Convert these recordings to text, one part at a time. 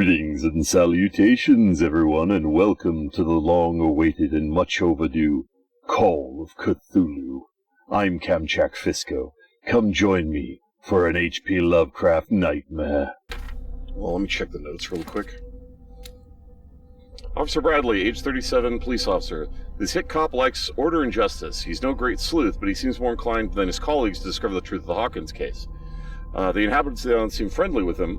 Greetings and salutations, everyone, and welcome to the long-awaited and much overdue Call of Cthulhu. I'm Kamchak Fisko. Come join me for an H.P. Lovecraft nightmare. Well, let me check the notes real quick. Officer Bradley, age 37, police officer. This hit cop likes order and justice. He's no great sleuth, but he seems more inclined than his colleagues to discover the truth of the Hawkins case. The inhabitants of the island seem friendly with him.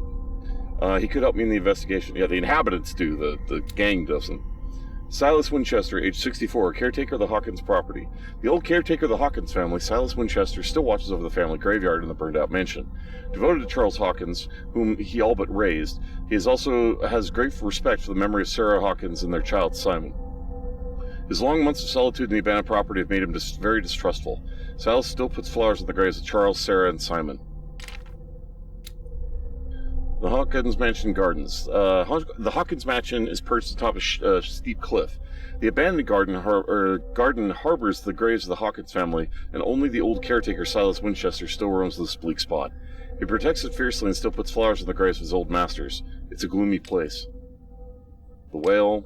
He could help me in the investigation. Yeah, the inhabitants do, the gang doesn't. Silas Winchester, age 64, caretaker of the Hawkins property. The old caretaker of the Hawkins family, Silas Winchester, still watches over the family graveyard in the burned-out mansion. Devoted to Charles Hawkins, whom he all but raised, he also has great respect for the memory of Sarah Hawkins and their child, Simon. His long months of solitude in the abandoned property have made him very distrustful. Silas still puts flowers on the graves of Charles, Sarah, and Simon. The Hawkins Mansion Gardens. The Hawkins Mansion is perched atop a steep cliff. The abandoned garden harbors the graves of the Hawkins family, and only the old caretaker, Silas Winchester, still roams this bleak spot. He protects it fiercely and still puts flowers on the graves of his old masters. It's a gloomy place. The whale.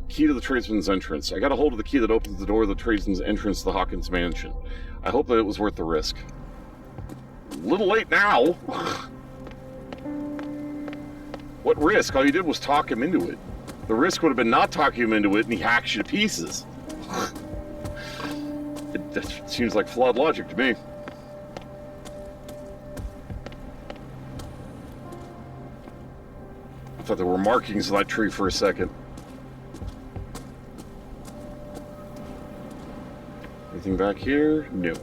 Key to the tradesman's entrance. I got a hold of the key that opens the door of the tradesman's entrance to the Hawkins Mansion. I hope that it was worth the risk. A little late now. What risk? All you did was talk him into it. The risk would have been not talking him into it and he hacks you to pieces. It seems like flawed logic to me. I thought there were markings on that tree for a second. Anything back here? No.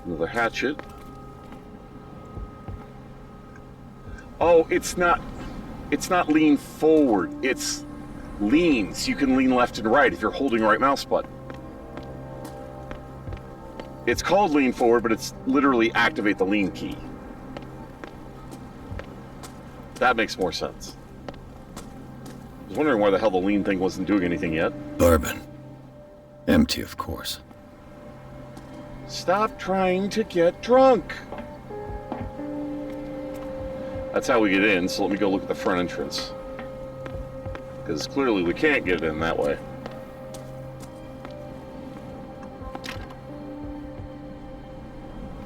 Another hatchet. Oh, it's not lean forward. It's lean, so you can lean left and right if you're holding the right mouse button. It's called lean forward, but it's literally activate the lean key. That makes more sense. I was wondering why the hell the lean thing wasn't doing anything yet. Bourbon. Empty, of course. Stop trying to get drunk. That's how we get in, so let me go look at the front entrance. Because clearly we can't get in that way.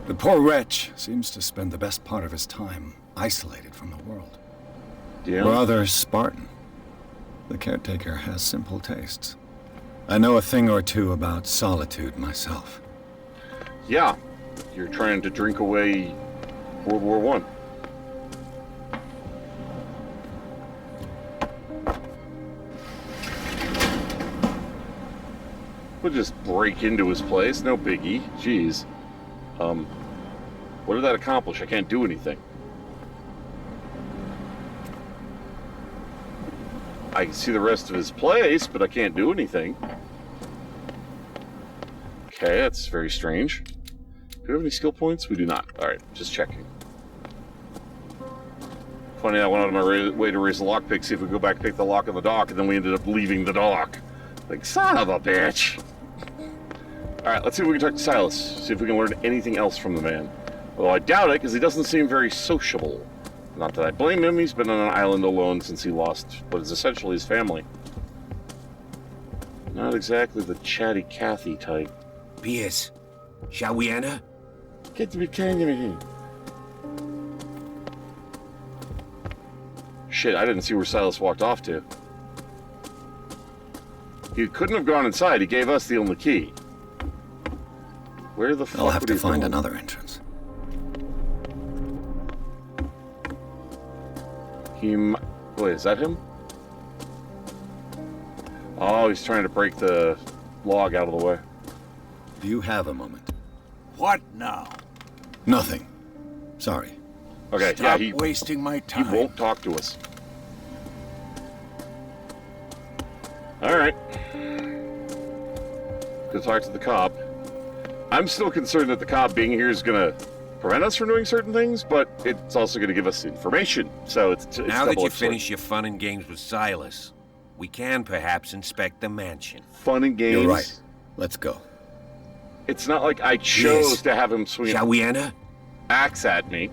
The poor wretch seems to spend the best part of his time isolated from the world. Yeah. Rather Spartan. The caretaker has simple tastes. I know a thing or two about solitude myself. Yeah, you're trying to drink away World War I. We'll just break into his place, no biggie. Jeez. What did that accomplish? I can't do anything. I can see the rest of his place, but I can't do anything. Okay, that's very strange. Do we have any skill points? We do not. Alright, just checking. Funny, I went out of my way to raise the lockpick, see if we could go back and pick the lock on the dock, and then we ended up leaving the dock. Like, son of a bitch! Alright, let's see if we can talk to Silas. See if we can learn anything else from the man. Although I doubt it, because he doesn't seem very sociable. Not that I blame him, he's been on an island alone since he lost what is essentially his family. Not exactly the chatty Cathy type. Pierce, shall we enter? Get to be kind of me. Shit, I didn't see where Silas walked off to. He couldn't have gone inside, he gave us the only key. Where the fuck I'll have would to he find go? another entrance. Wait, is that him? Oh, he's trying to break the log out of the way. Do you have a moment? What now? Nothing. Sorry. Okay, Stop yeah, wasting my he time. won't talk to us. Alright. Go talk to the cop. I'm still concerned that the cop being here is gonna prevent us from doing certain things, but it's also gonna give us information, so it's Now that you double-edged sword. finish your fun and games with Silas, we can perhaps inspect the mansion. Fun and games. You're right. Let's go. It's not like I chose to have him swing Shall we enter? axe at me.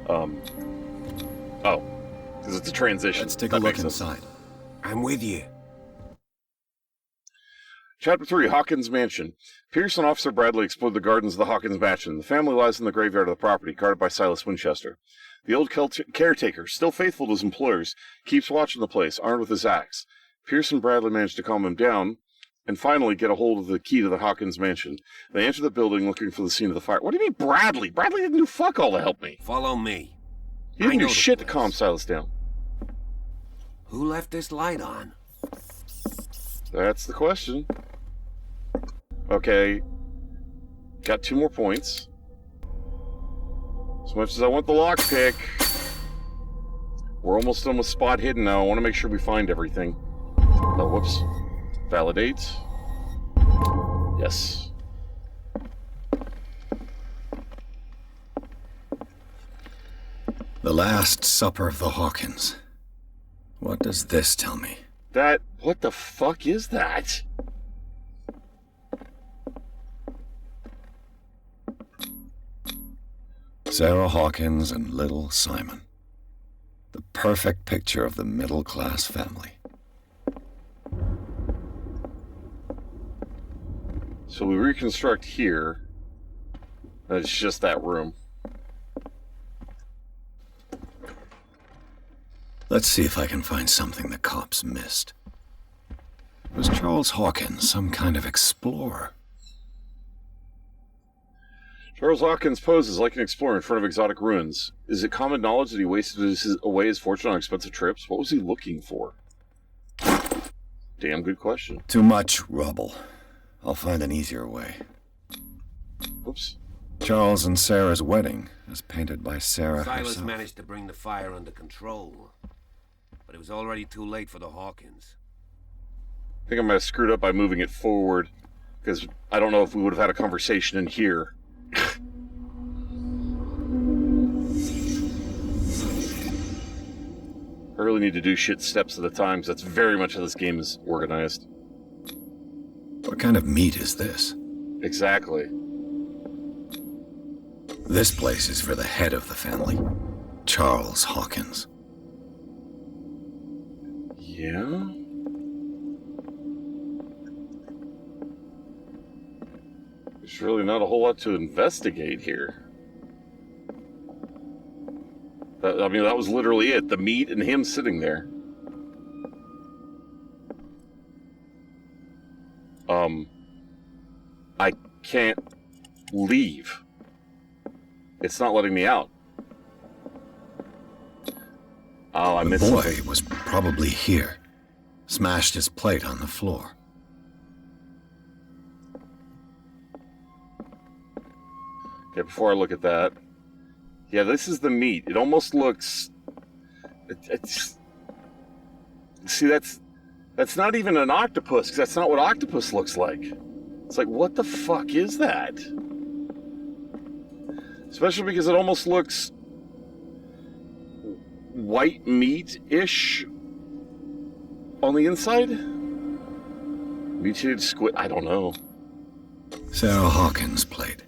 Oh, because it's a transition. Let's take a look inside. I'm with you. Chapter 3, Hawkins Mansion. Pierce and Officer Bradley explored the gardens of the Hawkins Mansion. The family lies in the graveyard of the property, guarded by Silas Winchester. The old caretaker, still faithful to his employers, keeps watching the place, armed with his axe. Pierce and Bradley manage to calm him down, and finally get a hold of the key to the Hawkins Mansion. They enter the building looking for the scene of the fire. What do you mean, Bradley? Bradley didn't do fuck all to help me. Follow me. He didn't I know do the shit to place. calm Silas down. Who left this light on? That's the question. Okay. Got 2 more points. As much as I want the lockpick, we're almost done with spot hidden now. I want to make sure we find everything. Oh, whoops. Validate. Yes. The Last Supper of the Hawkins. What does this tell me? What the fuck is that? Sarah Hawkins and little Simon. The perfect picture of the middle-class family. So we reconstruct here. And it's just that room. Let's see if I can find something the cops missed. Was Charles Hawkins some kind of explorer? Charles Hawkins poses like an explorer in front of exotic ruins. Is it common knowledge that he wasted away his fortune on expensive trips? What was he looking for? Damn good question. Too much rubble. I'll find an easier way. Oops. Charles and Sarah's wedding, as painted by Sarah Silas herself. managed to bring the fire under control, but it was already too late for the Hawkins. I think I might have screwed up by moving it forward, because I don't know if we would have had a conversation in here. I really need to do shit steps at a time, because that's very much how this game is organized. What kind of meat is this? Exactly. This place is for the head of the family, Charles Hawkins. Yeah? There's really not a whole lot to investigate here. I mean, that was literally it. The meat and him sitting there. I can't leave. It's not letting me out. Oh, I missed The boy something. was probably here. Smashed his plate on the floor. Okay, before I look at that. Yeah, this is the meat. It almost looks... It's... See, that's not even an octopus, because that's not what octopus looks like. It's like, what the fuck is that? Especially because it almost looks white meat-ish on the inside. Mutated squid, I don't know. Sarah Hawkins' plate.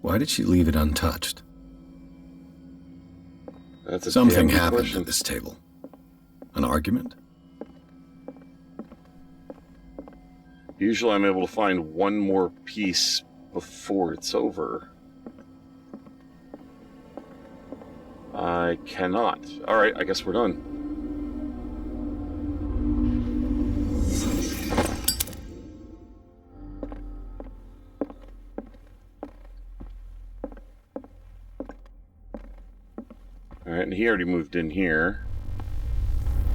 Why did she leave it untouched? That's a Something damn good happened question. at this table. An argument? Usually I'm able to find one more piece before it's over. I cannot. Alright, I guess we're done. Alright, and he already moved in here.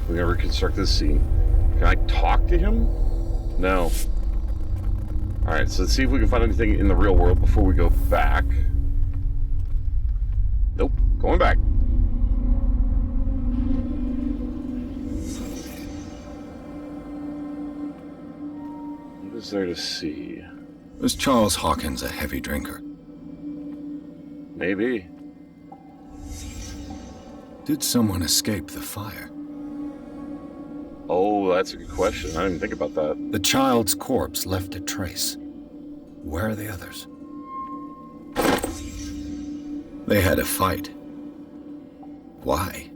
We're gonna reconstruct this scene. Can I talk to him? No. Alright, so let's see if we can find anything in the real world before we go back. Nope, going back. What is there to see? Was Charles Hawkins a heavy drinker? Maybe. Did someone escape the fire? Oh, that's a good question. I didn't even think about that. The child's corpse left a trace. Where are the others? They had a fight. Why?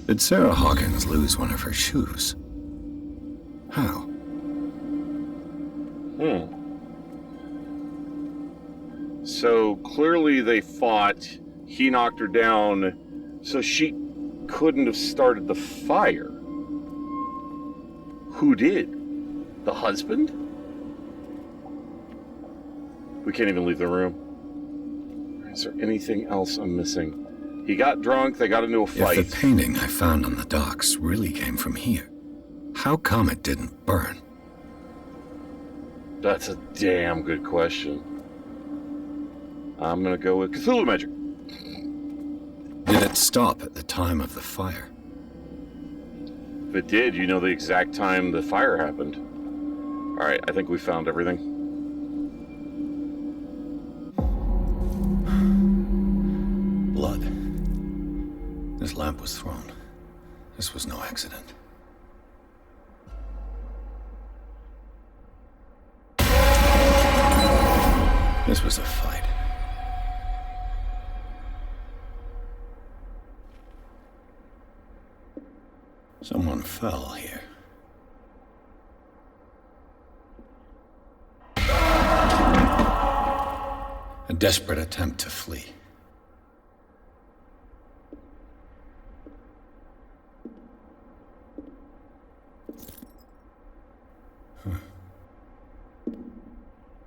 Did Sarah Hawkins lose one of her shoes? How? So clearly they fought. He knocked her down, so she couldn't have started the fire. Who did? The husband? We can't even leave the room. Is there anything else I'm missing? He got drunk, they got into a fight. If the painting I found on the docks really came from here, how come it didn't burn? That's a damn good question. I'm gonna go with Cthulhu magic. Did it stop at the time of the fire? If it did, you know the exact time the fire happened. Alright, I think we found everything. Blood. This lamp was thrown. This was no accident. This was a fight. Someone fell here. A desperate attempt to flee.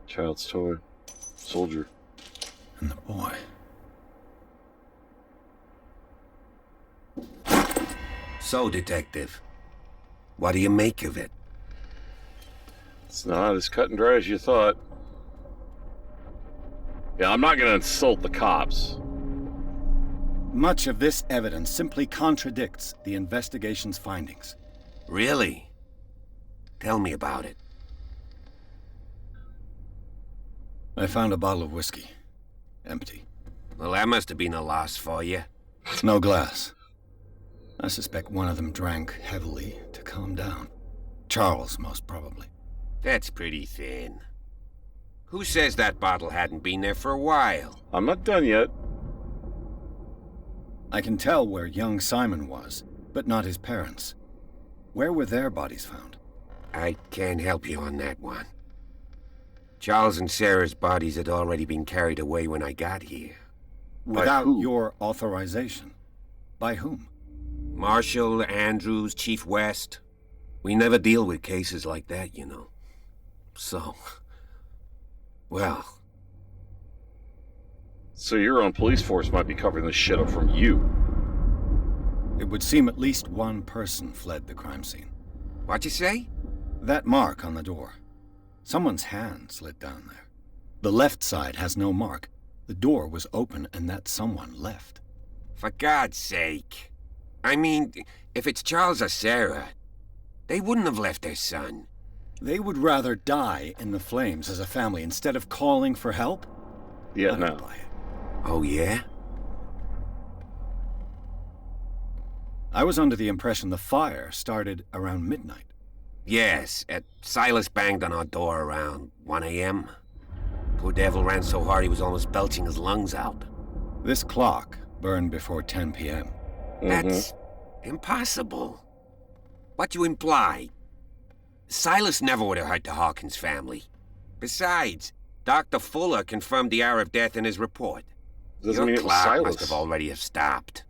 Child's toy. Soldier. And the boy. So, Detective, what do you make of it? It's not as cut and dry as you thought. Yeah, I'm not gonna insult the cops. Much of this evidence simply contradicts the investigation's findings. Really? Tell me about it. I found a bottle of whiskey. Empty. Well, that must have been a loss for you. No glass. I suspect one of them drank heavily to calm down. Charles, most probably. That's pretty thin. Who says that bottle hadn't been there for a while? I'm not done yet. I can tell where young Simon was, but not his parents. Where were their bodies found? I can't help you on that one. Charles and Sarah's bodies had already been carried away when I got here. Without who? your authorization. By whom? Marshall, Andrews, Chief West. We never deal with cases like that, you know. So... well... So your own police force might be covering this shit up from you. It would seem at least one person fled the crime scene. What you say? That mark on the door. Someone's hand slid down there. The left side has no mark. The door was open and that someone left. For God's sake. I mean, if it's Charles or Sarah, they wouldn't have left their son. They would rather die in the flames as a family instead of calling for help? Yeah, I no. don't buy it. Oh, yeah? I was under the impression the fire started around midnight. Yes, Silas banged on our door around 1 a.m. Poor devil ran so hard he was almost belching his lungs out. This clock burned before 10 p.m. That's impossible. What you imply? Silas never would have hurt the Hawkins family. Besides, Dr. Fuller confirmed the hour of death in his report. Doesn't Your mean it was clock Silas. must have already have stopped.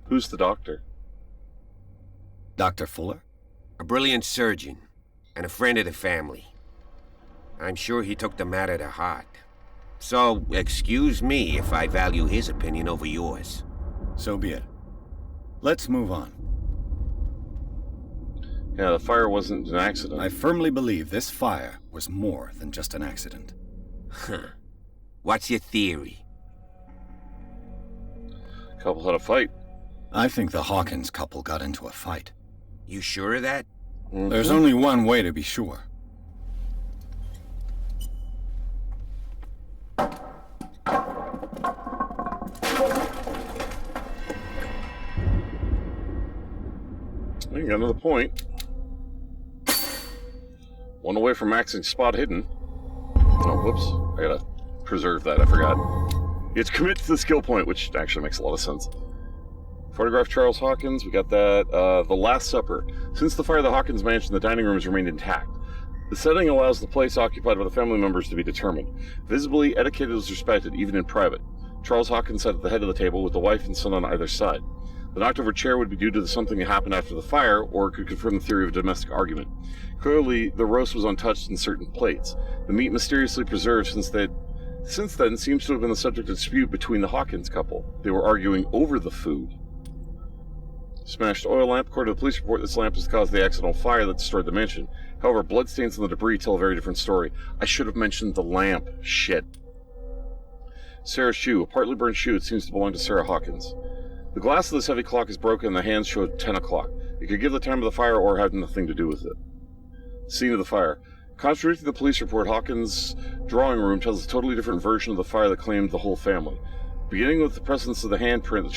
Who's the doctor? Dr. Fuller? A brilliant surgeon, and a friend of the family. I'm sure he took the matter to heart. So, excuse me if I value his opinion over yours. So be it. Let's move on. Yeah, the fire wasn't an accident. I firmly believe this fire was more than just an accident. Huh. What's your theory? Couple had a fight. I think the Hawkins couple got into a fight. You sure of that? There's only one way to be sure. We got another point. One away from maxing spot hidden. Oh, whoops. I gotta preserve that, I forgot. You have to commit to the skill point, which actually makes a lot of sense. Photograph Charles Hawkins, we got that. The Last Supper. Since the fire of the Hawkins mansion, the dining room has remained intact. The setting allows the place occupied by the family members to be determined. Visibly, etiquette is respected, even in private. Charles Hawkins sat at the head of the table with the wife and son on either side. The knocked-over chair would be due to something that happened after the fire, or it could confirm the theory of a domestic argument. Clearly, the roast was untouched in certain plates. The meat mysteriously preserved since then seems to have been the subject of dispute between the Hawkins couple. They were arguing over the food. Smashed oil lamp. According to the police report, this lamp is the cause of the accidental fire that destroyed the mansion. However, bloodstains on the debris tell a very different story. I should have mentioned the lamp. Shit. Sarah's shoe. A partly burned shoe. It seems to belong to Sarah Hawkins. The glass of this heavy clock is broken and the hands show 10 o'clock. It could give the time of the fire or have nothing to do with it. Scene of the fire. Contradicting the police report, Hawkins' drawing room tells a totally different version of the fire that claimed the whole family. Beginning with the presence of the handprint that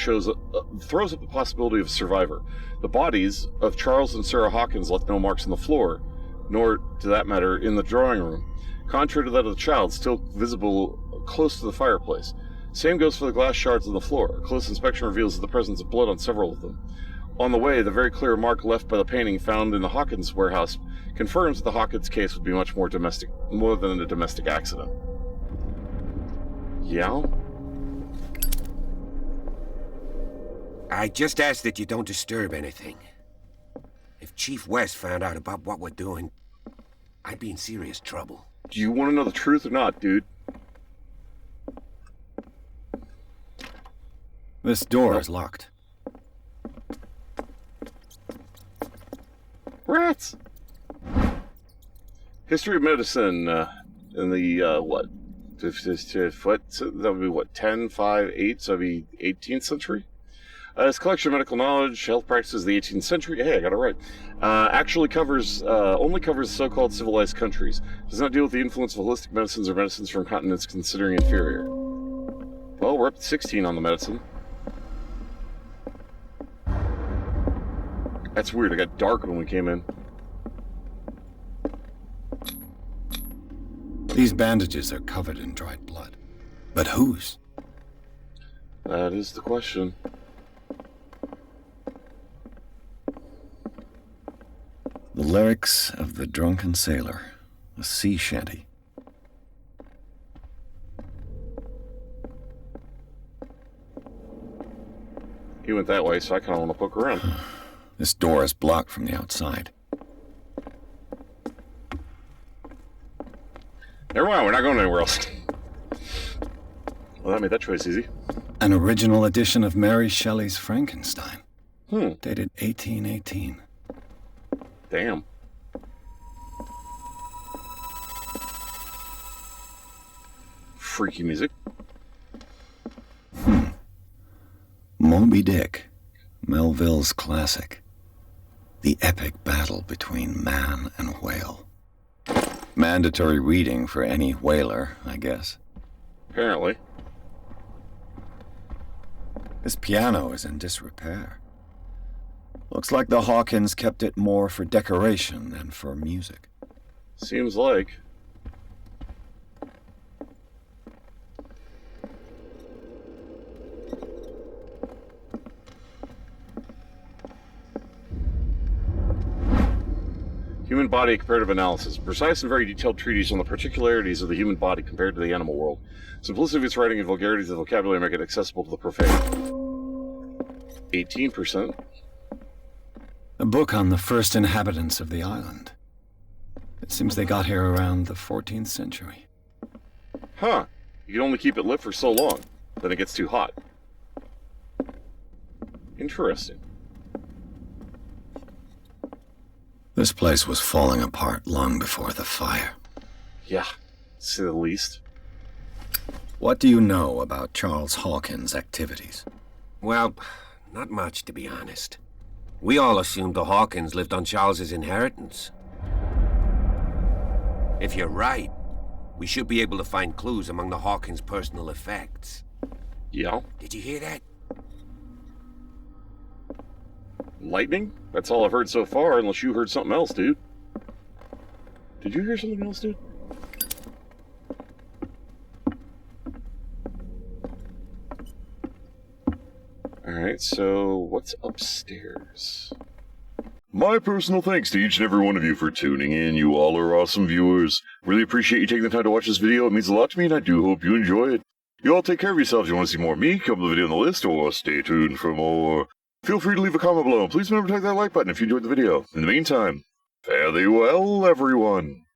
throws up the possibility of a survivor. The bodies of Charles and Sarah Hawkins left no marks on the floor, nor, to that matter, in the drawing room. Contrary to that of the child, still visible close to the fireplace. Same goes for the glass shards on the floor. A close inspection reveals the presence of blood on several of them. On the way, the very clear mark left by the painting found in the Hawkins warehouse confirms that the Hawkins case would be much more than a domestic accident. Yeah? I just ask that you don't disturb anything. If Chief West found out about what we're doing, I'd be in serious trouble. Do you want to know the truth or not, dude? This door is locked. Rats! History of medicine in the, what? That would be, what, 10, 5, 8, so that would be 18th century? This collection of medical knowledge, health practices of the 18th century, hey, I got it right, actually only covers so-called civilized countries. Does not deal with the influence of holistic medicines or medicines from continents considering inferior. Well, we're up to 16 on the medicine. That's weird, it got dark when we came in. These bandages are covered in dried blood. But whose? That is the question. The lyrics of the drunken sailor, a sea shanty. He went that way, so I kind of want to poke around. This door is blocked from the outside. Never mind, we're not going anywhere else. Well, that made that choice easy. An original edition of Mary Shelley's Frankenstein. Dated 1818. Damn. Freaky music. Moby Dick, Melville's classic. The epic battle between man and whale. Mandatory reading for any whaler, I guess. Apparently. This piano is in disrepair. Looks like the Hawkins kept it more for decoration than for music. Seems like. Human body comparative analysis. Precise and very detailed treatise on the particularities of the human body compared to the animal world. Simplicity of its writing and vulgarities of the vocabulary make it accessible to the profane. 18%. A book on the first inhabitants of the island. It seems they got here around the 14th century. Huh. You can only keep it lit for so long. Then it gets too hot. Interesting. This place was falling apart long before the fire. Yeah, to say the least. What do you know about Charles Hawkins' activities? Well, not much, to be honest. We all assumed the Hawkins lived on Charles's inheritance. If you're right, we should be able to find clues among the Hawkins' personal effects. Yeah. Did you hear that? lightning? That's all I've heard so far, unless you heard something else, dude. Did you hear something else, dude? Alright, so what's upstairs? My personal thanks to each and every one of you for tuning in. You all are awesome viewers. Really appreciate you taking the time to watch this video. It means a lot to me, and I do hope you enjoy it. You all take care of yourselves. If you want to see more of me, come to the video on the list, or stay tuned for more. Feel free to leave a comment below, and please remember to click that like button if you enjoyed the video. In the meantime, fare thee well, everyone.